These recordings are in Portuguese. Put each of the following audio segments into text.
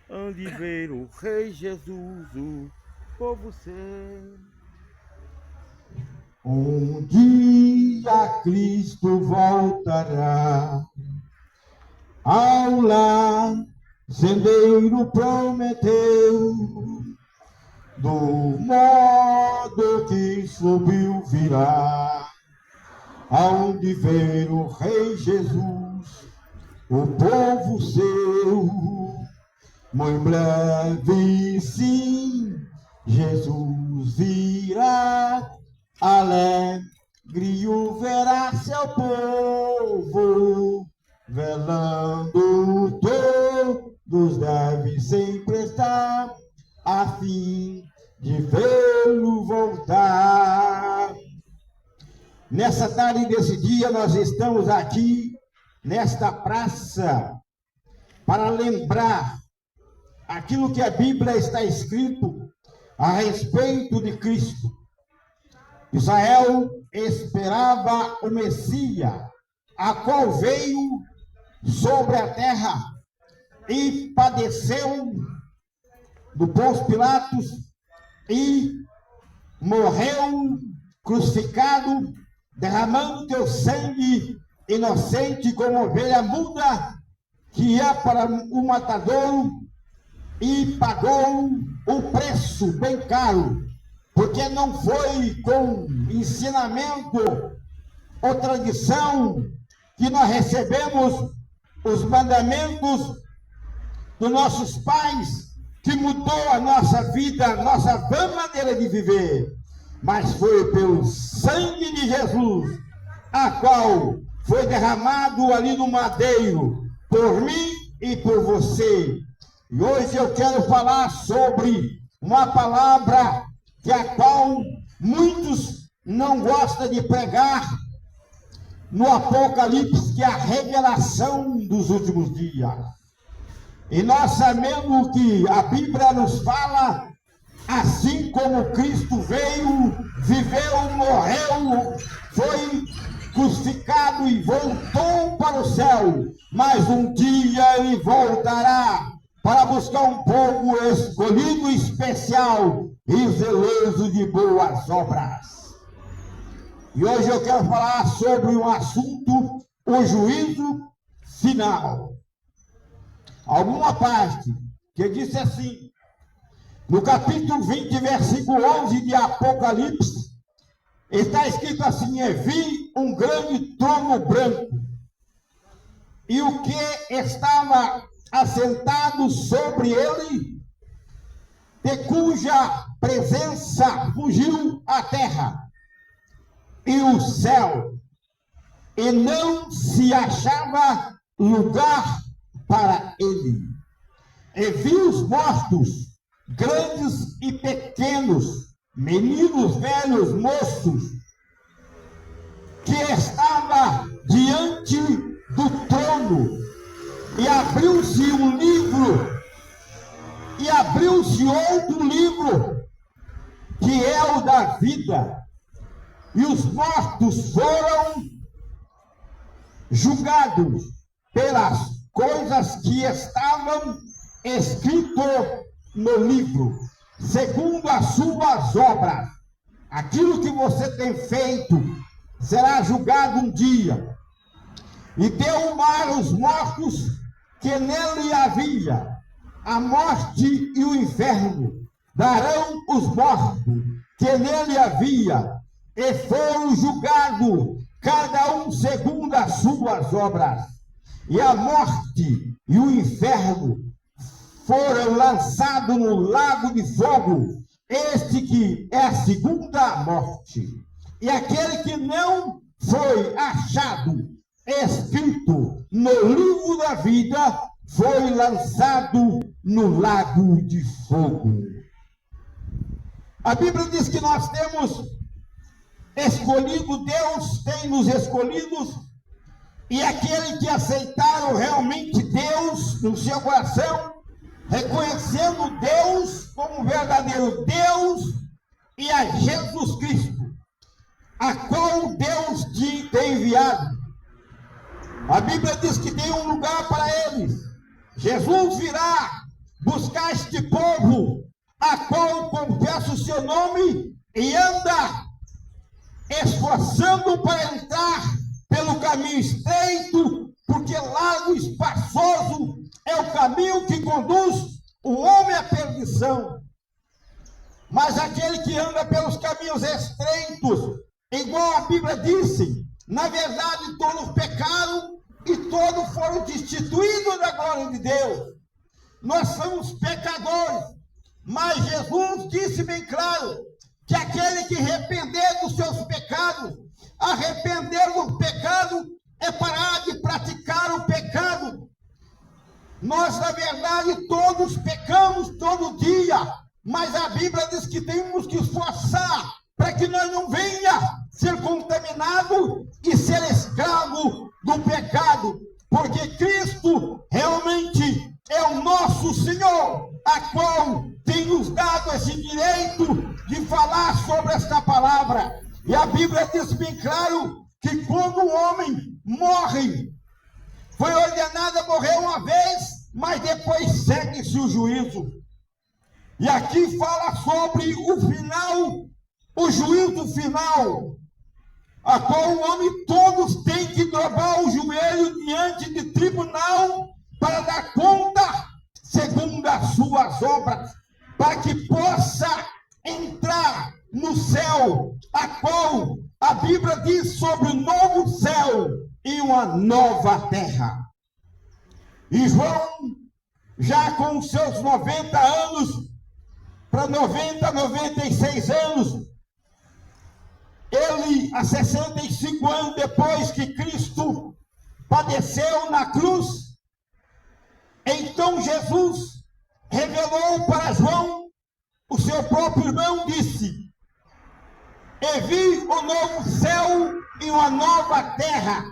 Onde ver o Rei Jesus, o povo ser. Um dia Cristo voltará ao lar, sendeiro prometeu, do modo que subiu virá, aonde ver o Rei Jesus, o povo seu, muito breve sim, Jesus virá, alegre o verá seu povo, velando todos devem sempre estar, a fim de vê-lo voltar. Nessa tarde desse dia, nós estamos aqui, nesta praça, para lembrar aquilo que a Bíblia está escrito a respeito de Cristo. Israel esperava o Messias, a qual veio sobre a terra e padeceu do Pôncio Pilatos e morreu crucificado, derramando teu sangue inocente como ovelha muda, que ia para o matadouro, e pagou o preço bem caro, porque não foi com ensinamento ou tradição que nós recebemos os mandamentos dos nossos pais, que mudou a nossa vida, a nossa maneira de viver, mas foi pelo sangue de Jesus, a qual foi derramado ali no madeiro, por mim e por você. E hoje eu quero falar sobre uma palavra que a qual muitos não gostam de pregar no Apocalipse, que é a revelação dos últimos dias. E nós sabemos que a Bíblia nos fala, assim como Cristo veio, viveu, morreu, foi crucificado e voltou para o céu, mas um dia ele voltará para buscar um povo escolhido especial e zeloso de boas obras. E hoje eu quero falar sobre um assunto, o juízo final. Alguma parte que disse assim, no capítulo 20, versículo 11 de Apocalipse, está escrito assim: e vi um grande trono branco, e o que estava assentado sobre ele, de cuja presença fugiu a terra e o céu, e não se achava lugar para ele. E vi os mortos, grandes e pequenos, meninos, velhos, moços, que estava diante do trono, e abriu-se um livro, e abriu-se outro livro, que é o da vida, e os mortos foram julgados pelas coisas que estavam escritas no livro, segundo as suas obras. Aquilo que você tem feito será julgado um dia. E deu o mar aos mortos que nele havia, a morte e o inferno darão os mortos que nele havia, e foram julgados cada um segundo as suas obras. E a morte e o inferno foram lançados no lago de fogo, este que é a segunda morte. E aquele que não foi achado escrito no livro da vida foi lançado no lago de fogo. A Bíblia diz que nós temos escolhido, Deus tem nos escolhidos, e aquele que aceitaram realmente Deus no seu coração, reconhecendo Deus como verdadeiro Deus e a Jesus Cristo, a qual Deus te tem enviado. A Bíblia diz que tem um lugar para eles. Jesus virá buscar este povo, a qual confessa o seu nome e anda esforçando para entrar pelo caminho estreito, porque largo e espaçoso é o caminho que conduz o homem à perdição. Mas aquele que anda pelos caminhos estreitos, igual a Bíblia disse, na verdade todos pecaram e todos foram destituídos da glória de Deus. Nós somos pecadores, mas Jesus disse bem claro que aquele que arrepender dos seus pecados, arrepender do pecado é parar de praticar o pecado. Nós, na verdade, todos pecamos todo dia, mas a Bíblia diz que temos que esforçar para que nós não venha ser contaminado e ser escravo do pecado, porque Cristo realmente é o nosso Senhor, a qual tem nos dado esse direito de falar sobre esta palavra. E a Bíblia diz bem claro que quando o homem morre, foi ordenado a morrer uma vez, mas depois segue-se o juízo. E aqui fala sobre o final, o juízo final, a qual o homem todos têm que dobrar o joelho diante de tribunal para dar conta segundo as suas obras, para que possa entrar no céu, a qual a Bíblia diz sobre um novo céu e uma nova terra. E João, já com seus 90 anos, para 96 anos, ele, há 65 anos depois que Cristo padeceu na cruz, então Jesus revelou para João, o seu próprio irmão, disse: e vi o novo céu e uma nova terra,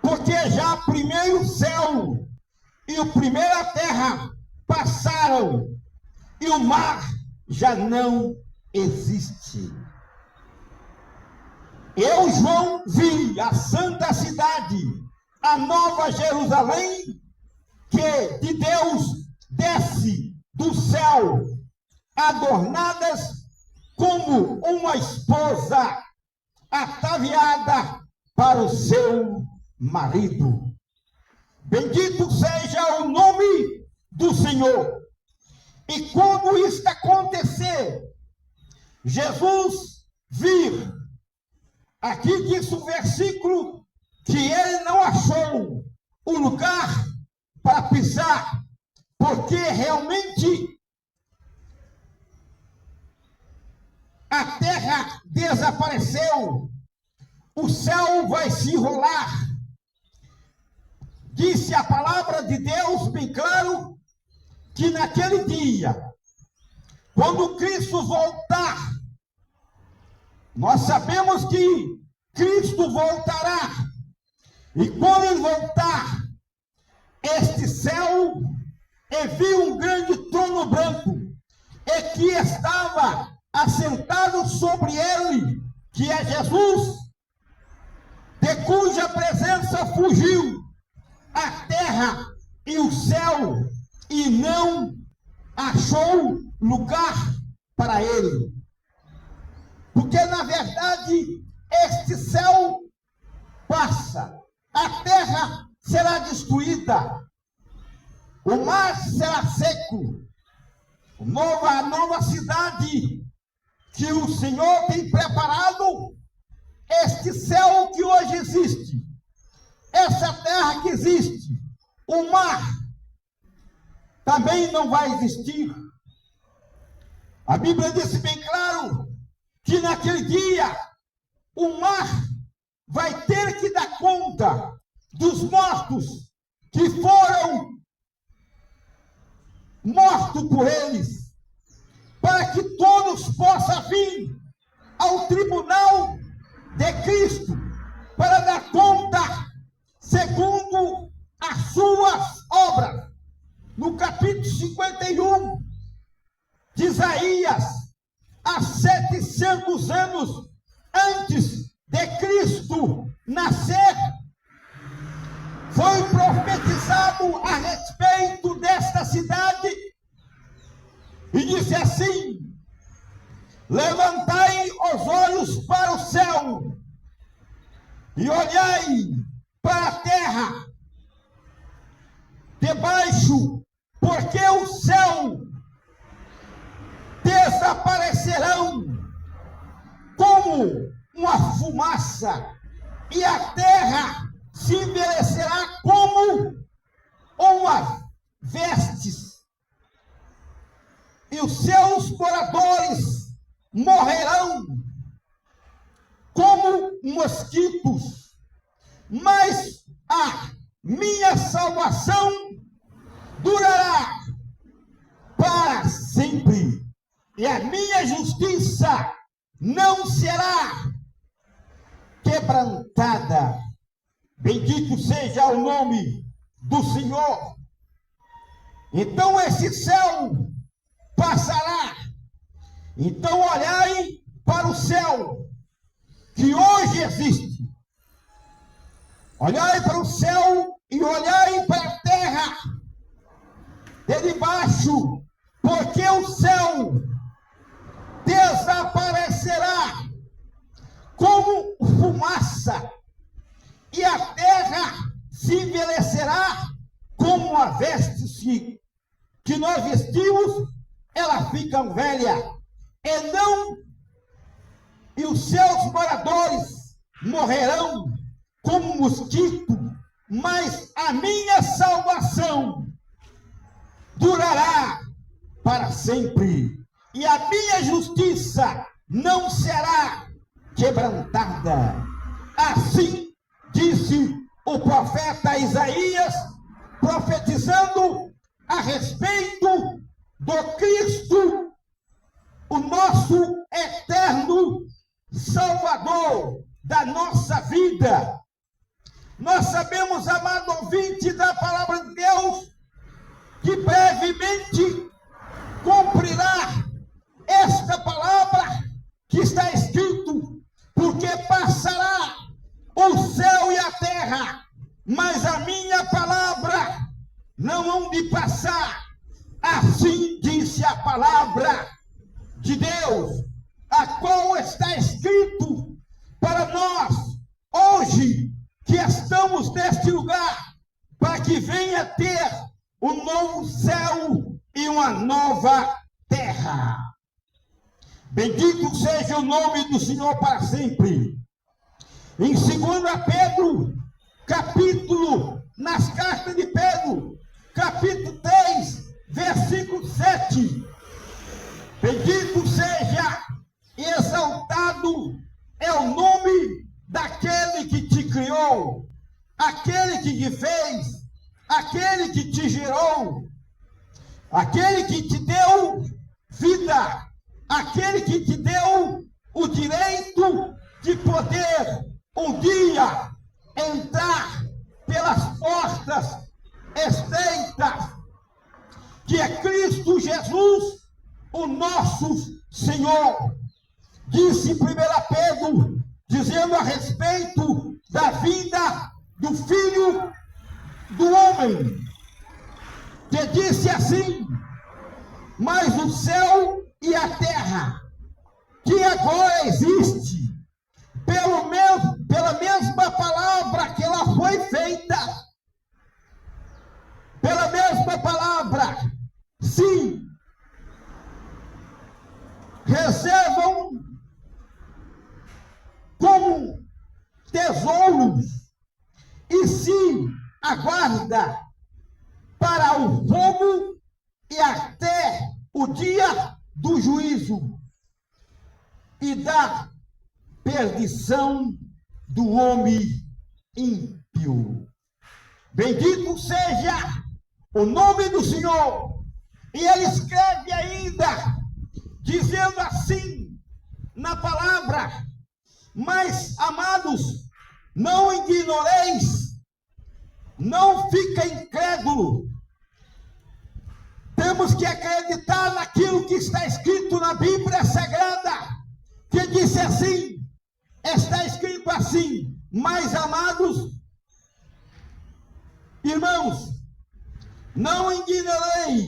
porque já o primeiro céu e a primeira terra passaram, e o mar já não existe. Eu, João, vi a santa cidade, a nova Jerusalém, que de Deus desce do céu, adornadas como uma esposa ataviada para o seu marido. Bendito seja o nome do Senhor. E quando isto acontecer, Jesus vir, aqui diz o versículo que ele não achou o lugar para pisar, porque realmente a terra desapareceu, o céu vai se enrolar. Disse a palavra de Deus bem claro que naquele dia, quando Cristo voltar, nós sabemos que Cristo voltará, e quando ele voltar, este céu, e viu um grande trono branco, e que estava assentado sobre ele, que é Jesus, de cuja presença fugiu a terra e o céu, e não achou lugar para ele. Porque, na verdade, este céu passa, a terra será destruída, o mar será seco, a nova cidade que o Senhor tem preparado, este céu que hoje existe, essa terra que existe, o mar também não vai existir. A Bíblia diz bem claro que naquele dia o mar vai ter que dar conta dos mortos que foram mortos por eles, para que todos possam vir ao tribunal de Cristo para dar conta segundo as suas obras. No capítulo 51 de Isaías, há 700 anos antes de Cristo nascer, foi profetizado a respeito desta esta cidade e disse assim: levantai os olhos para o céu e olhai para a terra debaixo, porque o céu desaparecerão como uma fumaça e a terra se envelhecerá como uma vestes, e os seus moradores morrerão como mosquitos, mas a minha salvação durará para sempre, e a minha justiça não será quebrantada. Bendito seja o nome do Senhor. Então esse céu passará. Então olhai para o céu que hoje existe. Olhai para o céu e olhai para a terra de debaixo, porque o céu desaparecerá como fumaça e a terra se envelhecerá como a veste que nós vestimos, ela fica velha, e os seus moradores morrerão como mosquito, mas a minha salvação durará para sempre, e a minha justiça não será quebrantada. Assim disse o profeta Isaías, profetizando a respeito do Cristo, o nosso eterno Salvador da nossa vida. Nós sabemos, amado ouvinte da palavra de Deus, que brevemente cumprirá esta palavra que está escrito, porque passará o céu e a terra, mas a minha palavra não hão de passar. Assim disse a palavra de Deus, a qual está escrito para nós hoje, que estamos neste lugar, para que venha ter um novo céu e uma nova terra. Bendito seja o nome do Senhor para sempre. Em 2 Pedro, nas cartas de Pedro, capítulo 3, versículo 7. Bendito seja e exaltado é o nome daquele que te criou, aquele que te fez, aquele que te gerou, aquele que te deu vida, aquele que te deu o direito de poder um dia entrar pelas portas estreitas, que é Cristo Jesus, o nosso Senhor. Disse 1 Pedro, dizendo a respeito da vinda do Filho do Homem, que disse assim: mas o céu e a terra, que agora existe, pela mesma palavra que ela foi feita, pela mesma palavra, sim, reservam como tesouros e se aguarda para o fogo e até o dia do juízo e da perdição do homem ímpio. Bendito seja o nome do Senhor. E ele escreve ainda, dizendo assim na palavra: mas, amados, não ignoreis, não fica incrédulo. Temos que acreditar naquilo que está escrito na Bíblia Sagrada, que disse assim, está escrito assim: mas, amados irmãos, não ignoreis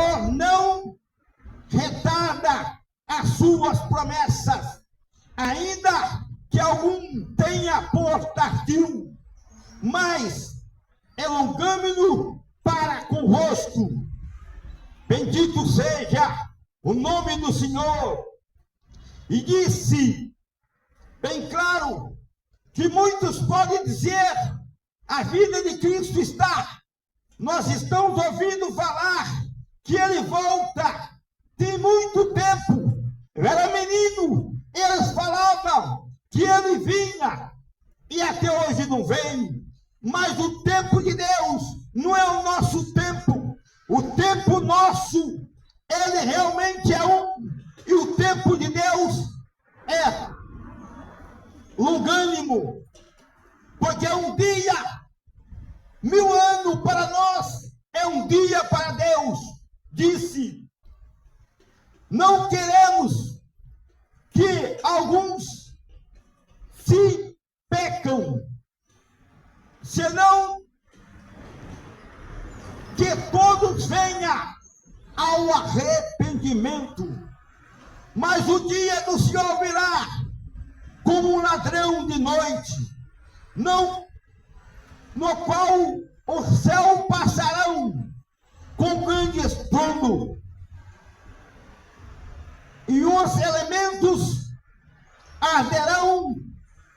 Senhor não retarda as suas promessas, ainda que algum tenha por tardio, mas é longânimo para convosco. Bendito seja o nome do Senhor. E disse bem claro que muitos podem dizer: a vida de Cristo está. Nós estamos ouvindo falar que ele volta. Tem muito tempo. Eu era menino, eles falavam que ele vinha e até hoje não vem. Mas o tempo de Deus não é o nosso tempo. O tempo nosso, ele realmente é um. E o tempo de Deus é longânimo. Porque um dia, 1000 anos para nós, é um dia para Deus. Disse: não queremos que alguns se pecam, senão que todos venham ao arrependimento. Mas o dia do Senhor virá como um ladrão de noite, não, no qual o céu passarão com grande estrondo, e os elementos arderão,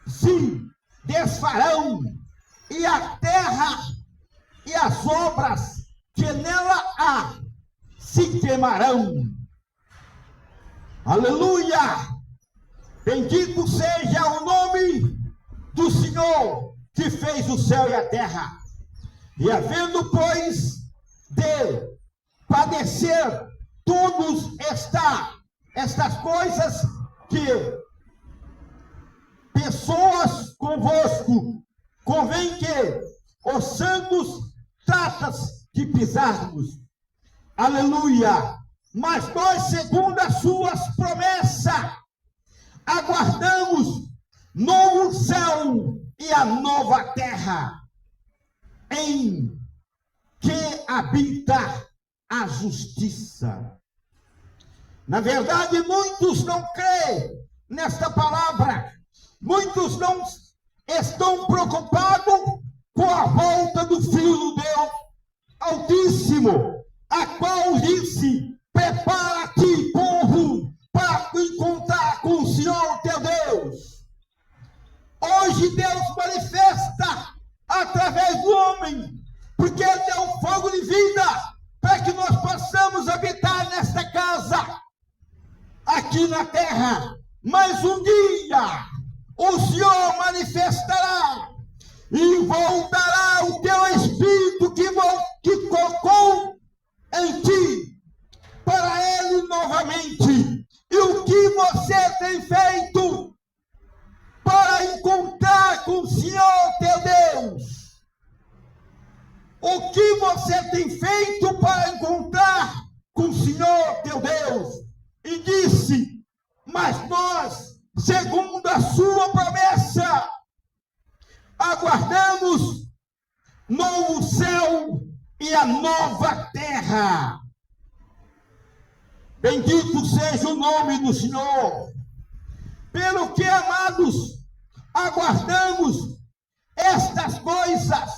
se desfarão, e a terra e as obras que nela há se queimarão. Aleluia! Bendito seja o nome do Senhor que fez o céu e a terra. E havendo, pois, de padecer todos estas coisas que pessoas convosco, convém que os santos tratas de pisarmos. Aleluia! Mas nós, segundo as suas promessas, aguardamos novo céu e a nova terra, em que habita a justiça. Na verdade, muitos não creem nesta palavra. Muitos não estão preocupados com a volta do Filho de Deus Altíssimo, a qual disse: prepara-te, povo, para encontrar com o Senhor teu Deus. Hoje Deus manifesta através do homem, porque ele é um fogo de vida, para que nós possamos habitar nesta casa, aqui na terra. Mas um dia o Senhor manifestará e voltará o teu espírito que colocou em ti para ele novamente. E o que você tem feito para encontrar com o Senhor teu Deus? O que você tem feito para encontrar com o Senhor teu Deus? E disse: mas nós, segundo a sua promessa, aguardamos novo céu e a nova terra. Bendito seja o nome do Senhor. Pelo que, amados, aguardamos estas coisas,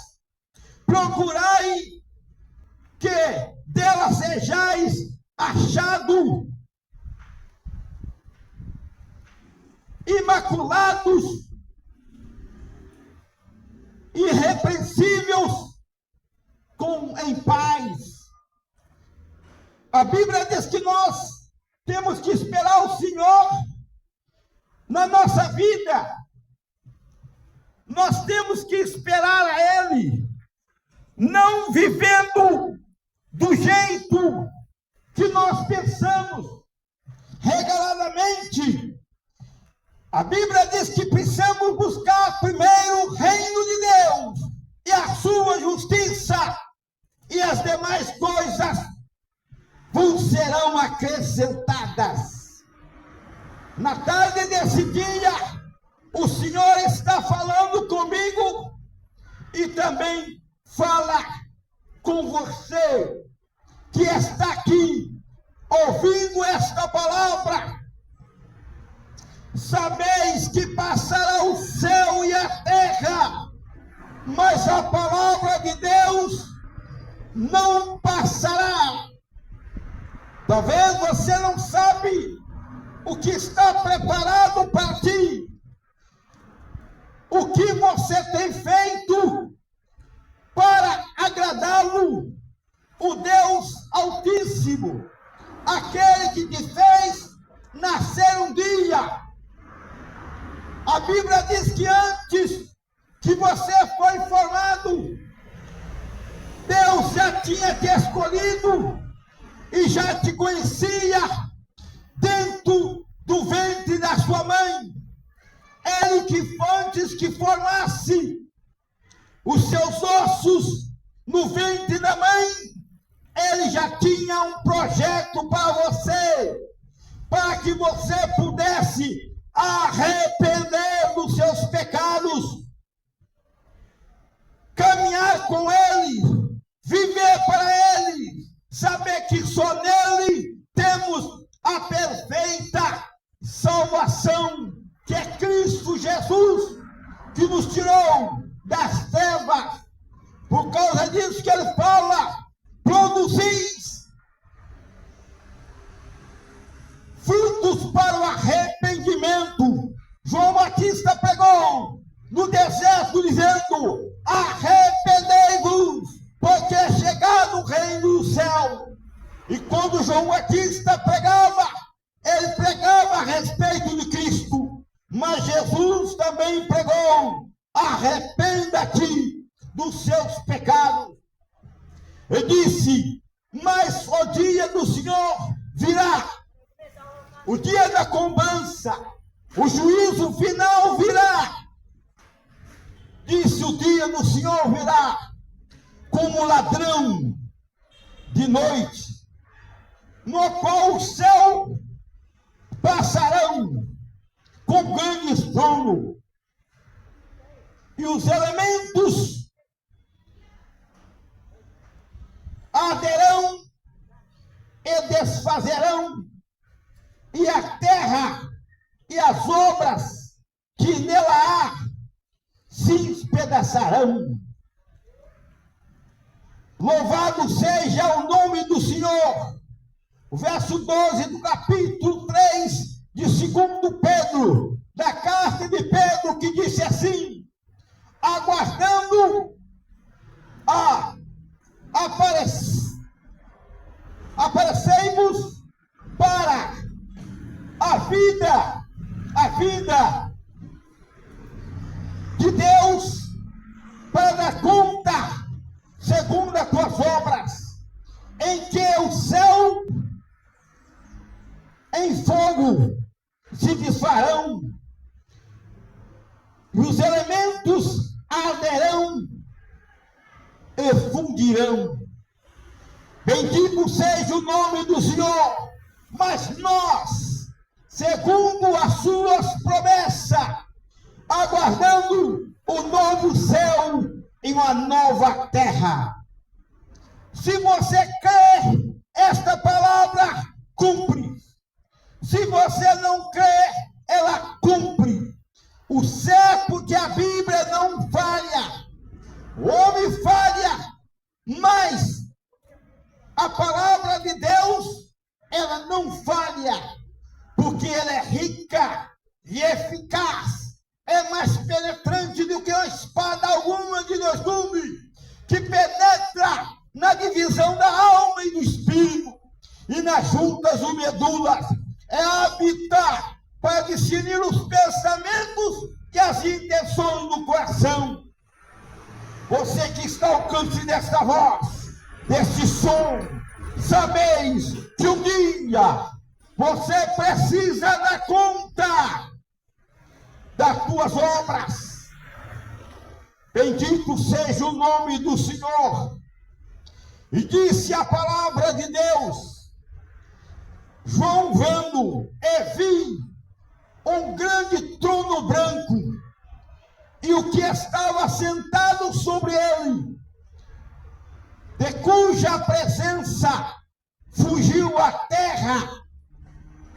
procurai que delas sejais achados imaculados, irrepreensíveis, em paz. A Bíblia diz que nós temos que esperar o Senhor na nossa vida. Nós temos que esperar a Ele, não vivendo do jeito que nós pensamos, regaladamente. A Bíblia diz que precisamos buscar primeiro o reino de Deus e a sua justiça, e as demais coisas vos serão acrescentadas. Na tarde desse dia, o Senhor está falando comigo e também fala com você. que está aqui, ouvindo esta palavra, sabeis que passará o céu e a terra, mas a palavra de Deus não passará. Talvez você não sabe o que está preparado para ti, o que você tem feito para agradá-lo, o Deus Altíssimo, aquele que te fez nascer um dia. A Bíblia diz que antes que você foi formado, Deus já tinha te escolhido e já te conhecia dentro do ventre da sua mãe. Ele que antes que formasse os seus ossos no ventre da mãe, ele já tinha um projeto para você, para que você pudesse arrepender dos seus pecados, caminhar com ele, viver para ele, saber que só nele temos a perfeita salvação, que é Cristo Jesus, que nos tirou das trevas. Por causa disso que ele fala, produzis frutos para o arrependimento. João Batista pregou no deserto dizendo: arrependei-vos, porque é chegado o reino do céu. E quando João Batista pregava, ele pregava a respeito de Cristo, mas Jesus também pregou: arrependa-te dos seus pecados. Ele disse: mas o dia do Senhor virá, o dia da cobrança, o juízo final virá. Disse: o dia do Senhor virá como ladrão de noite, no qual o céu passarão com grande estrondo, e os elementos arderão e desfazerão, e a terra e as obras que nela há se espedaçarão. Louvado seja o nome do Senhor. O verso 12 do capítulo 3 de 2 Pedro, da carta de Pedro, que disse assim: aguardando aparecei-vos para a vida de Deus, para dar conta segundo as tuas obras, em que o céu em fogo se desfarão, e os elementos arderão e fundirão. Bendito seja o nome do Senhor. Mas nós, segundo as suas promessas, aguardando o novo céu e uma nova terra. Se você crê, esta palavra cumpre. Se você não crê, ela cumpre. O certo é que a Bíblia não falha. O homem falha, mas a palavra de Deus, ela não falha, porque ela é rica e eficaz, é mais penetrante do que uma espada alguma de dois gumes, que penetra na divisão da alma e do espírito, e nas juntas e medulas, é habitar para discernir os pensamentos e as intenções do coração. Você que está ao alcance desta voz, deste som, sabeis que um dia você precisa dar conta das tuas obras. Bendito seja o nome do Senhor. E disse a palavra de Deus: João vendo, e vi um grande trono branco, e o que estava sentado sobre ele, de cuja presença fugiu à terra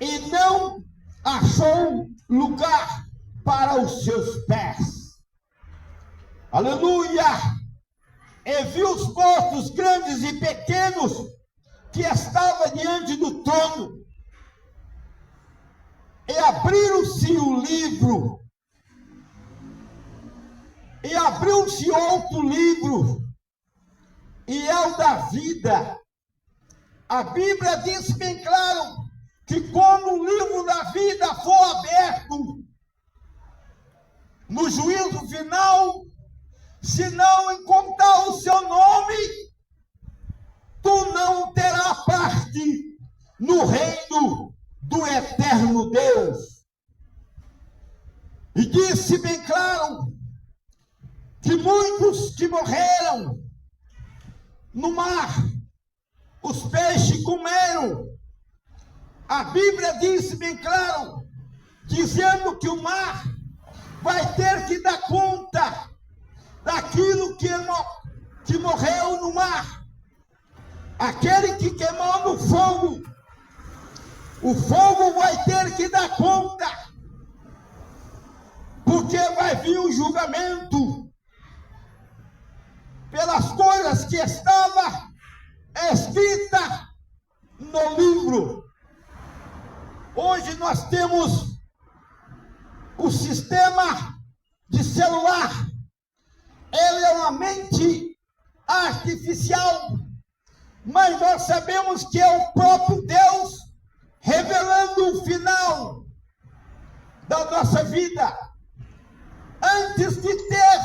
e não achou lugar para os seus pés. Aleluia! E viu os mortos grandes e pequenos que estavam diante do trono. E abriram-se o livro. E abriu-se outro livro. E é o da vida. A Bíblia diz bem claro que quando o livro da vida for aberto, no juízo final, se não encontrar o seu nome, tu não terás parte no reino do eterno Deus. E disse bem claro que muitos que morreram no mar, os peixes comeram. A Bíblia disse bem claro, dizendo que o mar vai ter que dar conta daquilo que morreu no mar. Aquele que queimou no fogo, o fogo vai ter que dar conta, porque vai vir o julgamento pelas coisas que estavam escritas no livro. Hoje nós temos o sistema de celular. Ele é uma mente artificial, mas nós sabemos que é o próprio Deus revelando o final da nossa vida. Antes de ter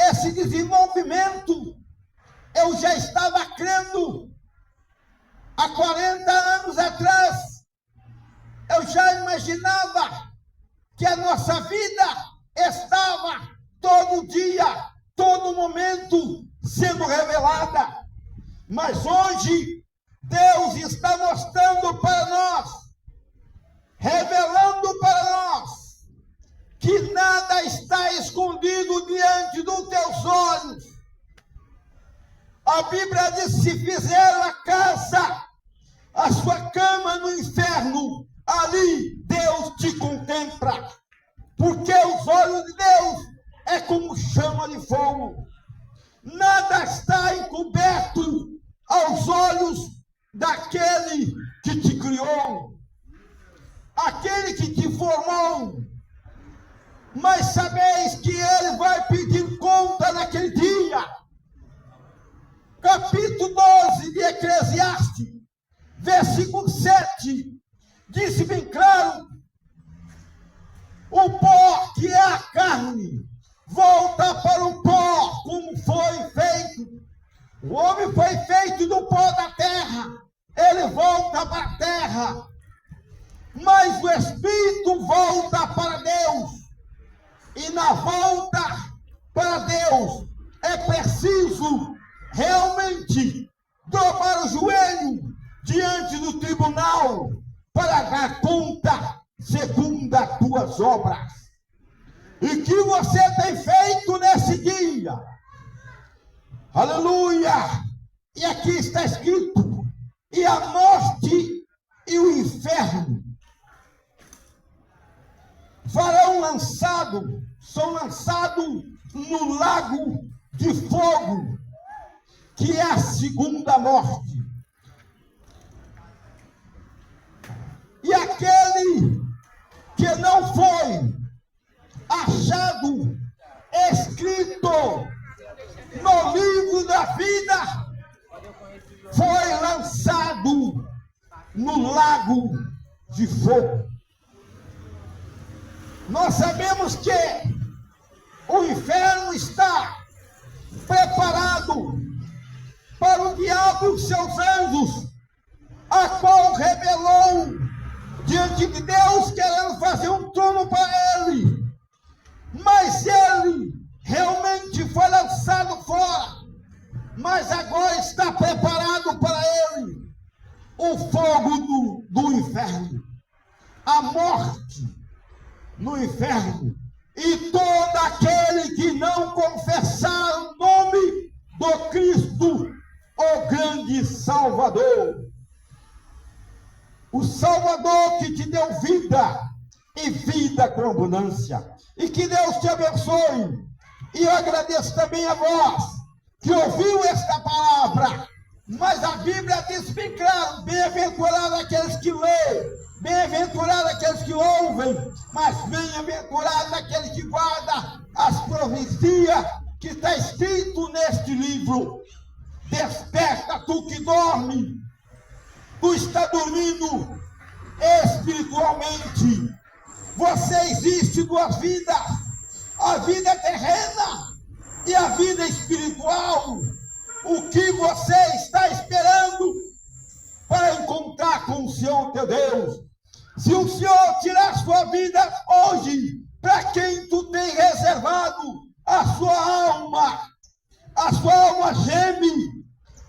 esse desenvolvimento, eu já estava crendo. Há 40 anos atrás, eu já imaginava que a nossa vida estava todo dia, todo momento sendo revelada. Mas hoje, Deus está mostrando para nós, revelando para nós, que nada está escondido diante dos teus olhos. A Bíblia diz: se fizeram a casa, a sua cama no inferno, ali Deus te contempla. Porque os olhos de Deus é como chama de fogo. Nada está encoberto aos olhos daquele que te criou, aquele que te formou. Mas sabeis que ele vai pedir conta naquele dia. Capítulo 12 de Eclesiastes, versículo 7, disse bem claro: o pó que é a carne volta para o pó como foi feito. O homem foi feito do pó da terra, ele volta para a terra. Mas o Espírito volta para Deus. E na volta para Deus é preciso realmente dobrar o joelho diante do tribunal para dar conta segundo as tuas obras. E que você tem feito nesse dia? Aleluia! E aqui está escrito: e a morte e o inferno são lançados no lago de fogo, que é a segunda morte. E aquele que não foi achado escrito no livro da vida foi lançado no lago de fogo. Nós sabemos que o inferno está preparado para o diabo e os seus anjos, a qual rebelou diante de Deus, querendo fazer um trono para ele. Mas ele realmente foi lançado fora, mas agora está preparado para ele o fogo do inferno, a morte no inferno. E todo aquele que não confessar o nome do Cristo o grande Salvador. O Salvador que te deu vida e vida com abundância. E que Deus te abençoe. E eu agradeço também a vós que ouviu esta palavra. Mas a Bíblia diz bem claro: bem-aventurado aqueles que lêem, bem-aventurado aqueles que ouvem, mas bem-aventurado aqueles que guardam as profecias que está escrito neste livro. Desperta tu que dorme, tu está dormindo espiritualmente. Você existe duas vidas, a vida terrena e a vida espiritual. O que você está esperando para encontrar com o Senhor teu Deus? Se o Senhor tirar sua vida hoje, para quem tu tem reservado a sua alma geme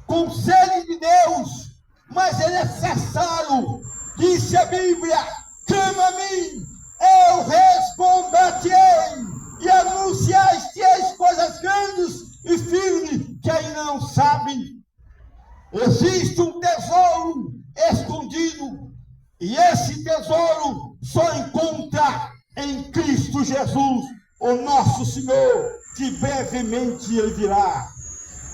com sede de Deus, mas é necessário, disse a Bíblia: clama a mim, eu responder-te-ei e anunciar-te as coisas grandes e firmes que ainda não sabem. Existe um tesouro escondido, e esse tesouro só encontra em Cristo Jesus, o nosso Senhor, que brevemente ele virá.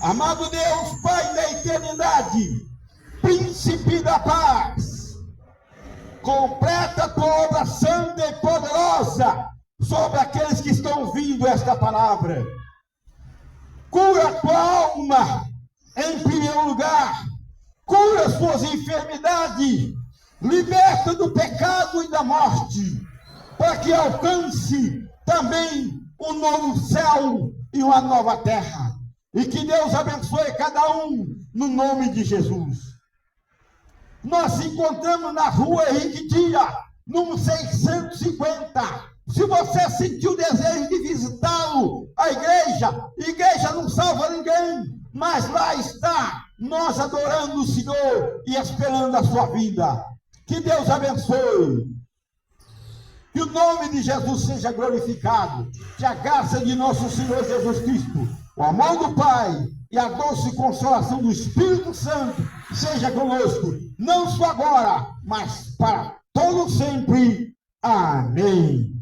Amado Deus, Pai da eternidade, Príncipe da paz, completa a tua obra santa e poderosa sobre aqueles que estão ouvindo esta palavra. Cura a tua alma em primeiro lugar, cura suas enfermidades, liberta do pecado e da morte, para que alcance também um novo céu e uma nova terra. E que Deus abençoe cada um no nome de Jesus. Nós nos encontramos na rua Henrique Dias, número 650. Se você sentiu o desejo de visitá-lo, a igreja não salva ninguém, mas lá está, nós adorando o Senhor e esperando a sua vida. Que Deus abençoe. Que o nome de Jesus seja glorificado. Que a graça de nosso Senhor Jesus Cristo, o amor do Pai e a doce consolação do Espírito Santo seja conosco, não só agora, mas para todo sempre. Amém.